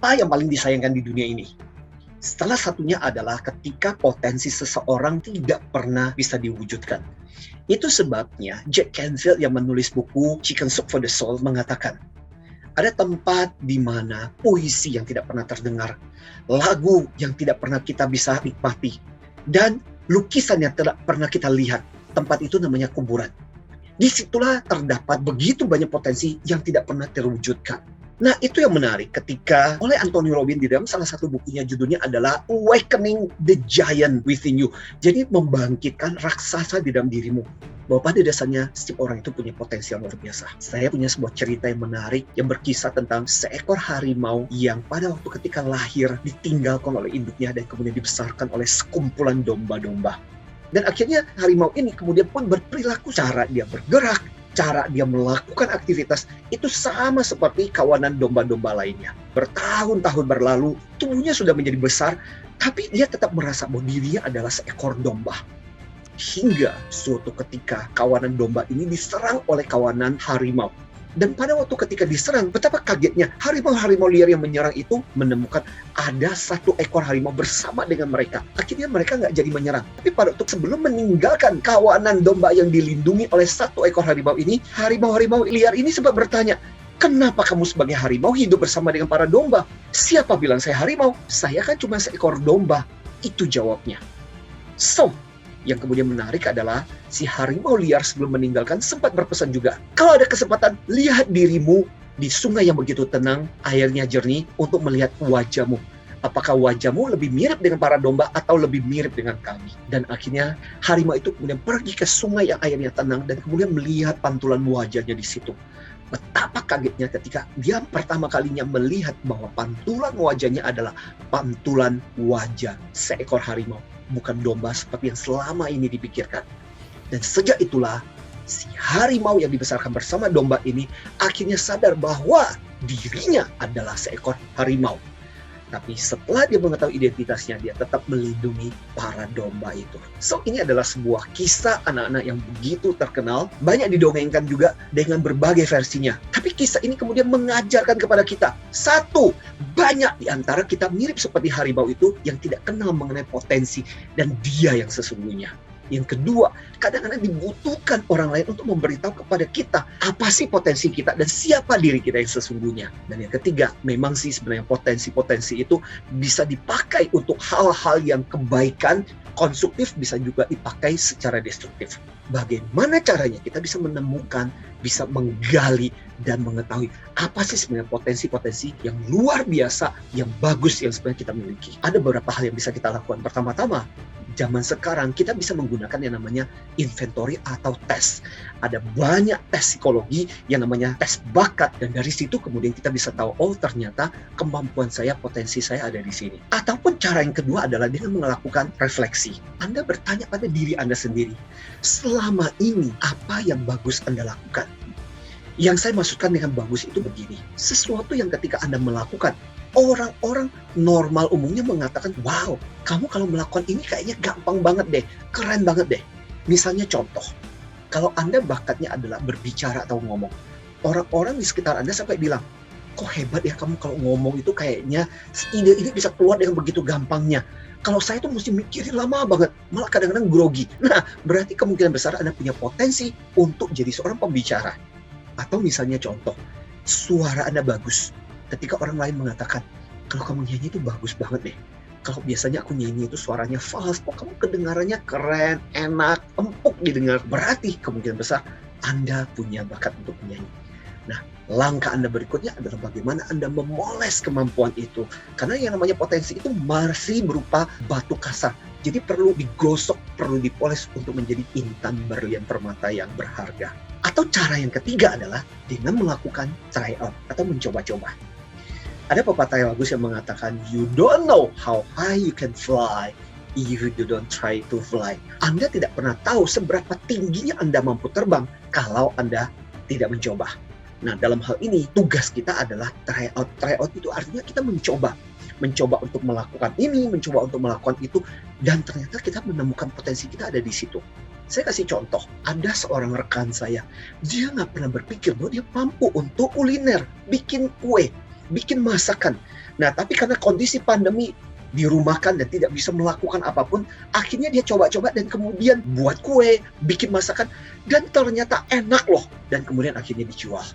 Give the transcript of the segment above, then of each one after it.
apa yang paling disayangkan di dunia ini? Salah satunya adalah ketika potensi seseorang tidak pernah bisa diwujudkan. Itu sebabnya Jack Canfield yang menulis buku Chicken Soup for the Soul mengatakan, ada tempat di mana puisi yang tidak pernah terdengar, lagu yang tidak pernah kita bisa nikmati, dan lukisan yang tidak pernah kita lihat. Tempat itu namanya kuburan. Disitulah terdapat begitu banyak potensi yang tidak pernah terwujudkan. Nah, itu yang menarik ketika oleh Anthony Robbins di dalam salah satu bukunya, judulnya adalah Awakening the Giant Within You. Jadi membangkitkan raksasa di dalam dirimu. Bahwa pada dasarnya setiap orang itu punya potensi yang luar biasa. Saya punya sebuah cerita yang menarik yang berkisah tentang seekor harimau yang pada waktu ketika lahir ditinggalkan oleh induknya dan kemudian dibesarkan oleh sekumpulan domba-domba. Dan akhirnya harimau ini kemudian pun berperilaku, cara dia bergerak, cara dia melakukan aktivitas itu sama seperti kawanan domba-domba lainnya. Bertahun-tahun berlalu, tubuhnya sudah menjadi besar, tapi dia tetap merasa bahwa dirinya adalah seekor domba. Hingga suatu ketika kawanan domba ini diserang oleh kawanan harimau. Dan pada waktu ketika diserang, betapa kagetnya harimau-harimau liar yang menyerang itu menemukan ada satu ekor harimau bersama dengan mereka. Akhirnya mereka nggak jadi menyerang. Tapi pada waktu sebelum meninggalkan kawanan domba yang dilindungi oleh satu ekor harimau ini, harimau-harimau liar ini sempat bertanya, kenapa kamu sebagai harimau hidup bersama dengan para domba? Siapa bilang saya harimau? Saya kan cuma seekor domba. Itu jawabnya. So, yang kemudian menarik adalah si harimau liar sebelum meninggalkan sempat berpesan juga, kalau ada kesempatan, lihat dirimu di sungai yang begitu tenang, airnya jernih, untuk melihat wajahmu. Apakah wajahmu lebih mirip dengan para domba atau lebih mirip dengan kami? Dan akhirnya harimau itu kemudian pergi ke sungai yang airnya tenang dan kemudian melihat pantulan wajahnya di situ. Betapa kagetnya ketika dia pertama kalinya melihat bahwa pantulan wajahnya adalah pantulan wajah seekor harimau, bukan domba seperti yang selama ini dipikirkan. Dan sejak itulah si harimau yang dibesarkan bersama domba ini akhirnya sadar bahwa dirinya adalah seekor harimau. Tapi setelah dia mengetahui identitasnya, dia tetap melindungi para domba itu. So, ini adalah sebuah kisah anak-anak yang begitu terkenal. Banyak didongengkan juga dengan berbagai versinya. Tapi kisah ini kemudian mengajarkan kepada kita. Satu, banyak di antara kita mirip seperti harimau itu yang tidak kenal mengenai potensi dan dia yang sesungguhnya. Yang kedua, kadang-kadang dibutuhkan orang lain untuk memberitahu kepada kita apa sih potensi kita dan siapa diri kita yang sesungguhnya. Dan yang ketiga, memang sih sebenarnya potensi-potensi itu bisa dipakai untuk hal-hal yang kebaikan, konstruktif, bisa juga dipakai secara destruktif. Bagaimana caranya kita bisa menemukan, bisa menggali dan mengetahui apa sih sebenarnya potensi-potensi yang luar biasa, yang bagus yang sebenarnya kita miliki. Ada beberapa hal yang bisa kita lakukan. Pertama-tama, zaman sekarang kita bisa menggunakan yang namanya inventory atau tes. Ada banyak tes psikologi yang namanya tes bakat, dan dari situ kemudian kita bisa tahu, oh ternyata kemampuan saya, potensi saya ada di sini. Ataupun cara yang kedua adalah dengan melakukan refleksi. Anda bertanya pada diri Anda sendiri, selama ini apa yang bagus Anda lakukan? Yang saya maksudkan dengan bagus itu begini, sesuatu yang ketika Anda melakukan, orang-orang normal umumnya mengatakan, wow, kamu kalau melakukan ini kayaknya gampang banget deh, keren banget deh. Misalnya contoh, kalau Anda bakatnya adalah berbicara atau ngomong, orang-orang di sekitar Anda sampai bilang, kok hebat ya kamu kalau ngomong itu, kayaknya ide ini bisa keluar dengan begitu gampangnya. Kalau saya tuh mesti mikirin lama banget, malah kadang-kadang grogi. Nah, berarti kemungkinan besar Anda punya potensi untuk jadi seorang pembicara. Atau misalnya contoh, suara Anda bagus. Ketika orang lain mengatakan, kalau kamu nyanyi itu bagus banget deh. Kalau biasanya aku nyanyi itu suaranya fals, kok kamu kedengarannya keren, enak, empuk didengar. Berarti kemungkinan besar Anda punya bakat untuk menyanyi. Nah, langkah Anda berikutnya adalah bagaimana Anda memoles kemampuan itu. Karena yang namanya potensi itu masih berupa batu kasar. Jadi perlu digosok, perlu dipoles untuk menjadi intan berlian permata yang berharga. Atau cara yang ketiga adalah dengan melakukan try out atau mencoba-coba. Ada pepatah yang bagus yang mengatakan, you don't know how high you can fly if you don't try to fly. Anda tidak pernah tahu seberapa tingginya Anda mampu terbang kalau Anda tidak mencoba. Nah, dalam hal ini tugas kita adalah try out. Try out itu artinya kita mencoba. Mencoba untuk melakukan ini, mencoba untuk melakukan itu, dan ternyata kita menemukan potensi kita ada di situ. Saya kasih contoh, ada seorang rekan saya, dia nggak pernah berpikir bahwa dia mampu untuk kuliner, bikin kue. bikin masakan. Nah, tapi karena kondisi pandemi, dirumahkan dan tidak bisa melakukan apapun, akhirnya dia coba-coba dan kemudian buat kue, bikin masakan, dan ternyata enak loh. Dan kemudian akhirnya dijual.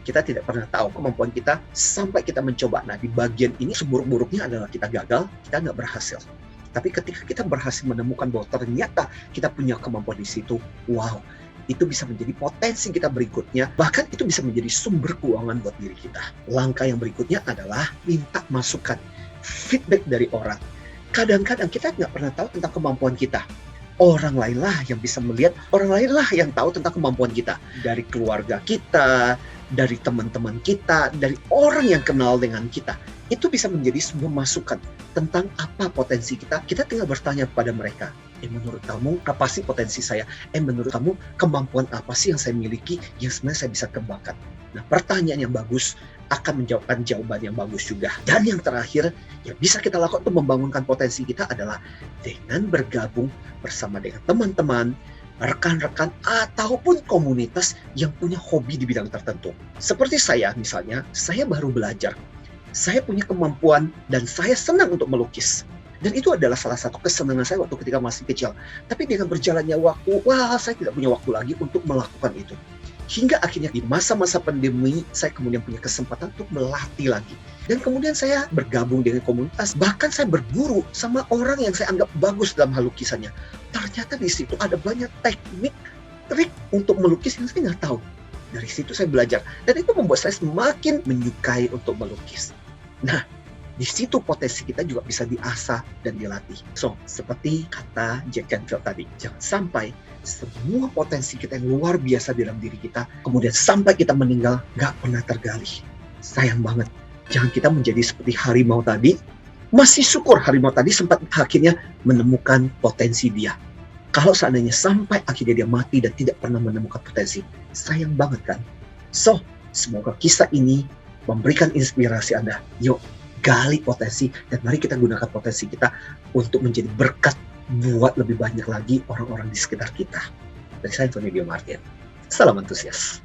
Kita tidak pernah tahu kemampuan kita sampai kita mencoba. Nah, di bagian ini seburuk-buruknya adalah kita gagal, kita nggak berhasil. Tapi ketika kita berhasil menemukan bahwa ternyata kita punya kemampuan di situ, wow, itu bisa menjadi potensi kita berikutnya. Bahkan itu bisa menjadi sumber keuangan buat diri kita. Langkah yang berikutnya adalah minta masukan, feedback dari orang. Kadang-kadang kita nggak pernah tahu tentang kemampuan kita. Orang lainlah yang bisa melihat, orang lainlah yang tahu tentang kemampuan kita. Dari keluarga kita, dari teman-teman kita, dari orang yang kenal dengan kita. Itu bisa menjadi sebuah masukan tentang apa potensi kita. Kita tinggal bertanya kepada mereka, menurut kamu apa sih potensi saya? Menurut kamu kemampuan apa sih yang saya miliki yang sebenarnya saya bisa kembangkan? Nah, pertanyaan yang bagus akan menjawabkan jawaban yang bagus juga. Dan yang terakhir, yang bisa kita lakukan untuk membangunkan potensi kita adalah dengan bergabung bersama dengan teman-teman, rekan-rekan, ataupun komunitas yang punya hobi di bidang tertentu. Seperti saya misalnya, saya baru belajar. Saya punya kemampuan dan saya senang untuk melukis. Dan itu adalah salah satu kesenangan saya waktu ketika masih kecil. Tapi dengan berjalannya waktu, saya tidak punya waktu lagi untuk melakukan itu. Hingga akhirnya di masa-masa pandemi, saya kemudian punya kesempatan untuk melatih lagi. Dan kemudian saya bergabung dengan komunitas, bahkan saya berguru sama orang yang saya anggap bagus dalam hal lukisannya. Ternyata di situ ada banyak teknik, trik untuk melukis yang saya nggak tahu. Dari situ saya belajar, dan itu membuat saya semakin menyukai untuk melukis. Nah, di situ potensi kita juga bisa diasah dan dilatih. So, seperti kata Jack Canfield tadi, jangan sampai semua potensi kita yang luar biasa dalam diri kita, kemudian sampai kita meninggal, nggak pernah tergali. Sayang banget. Jangan kita menjadi seperti harimau tadi. Masih syukur harimau tadi sempat akhirnya menemukan potensi dia. Kalau seandainya sampai akhirnya dia mati dan tidak pernah menemukan potensi, sayang banget kan? So, semoga kisah ini memberikan inspirasi Anda. Yuk, gali potensi dan mari kita gunakan potensi kita untuk menjadi berkat buat lebih banyak lagi orang-orang di sekitar kita. Dari saya, Antonio Dio Martin. Salam antusias.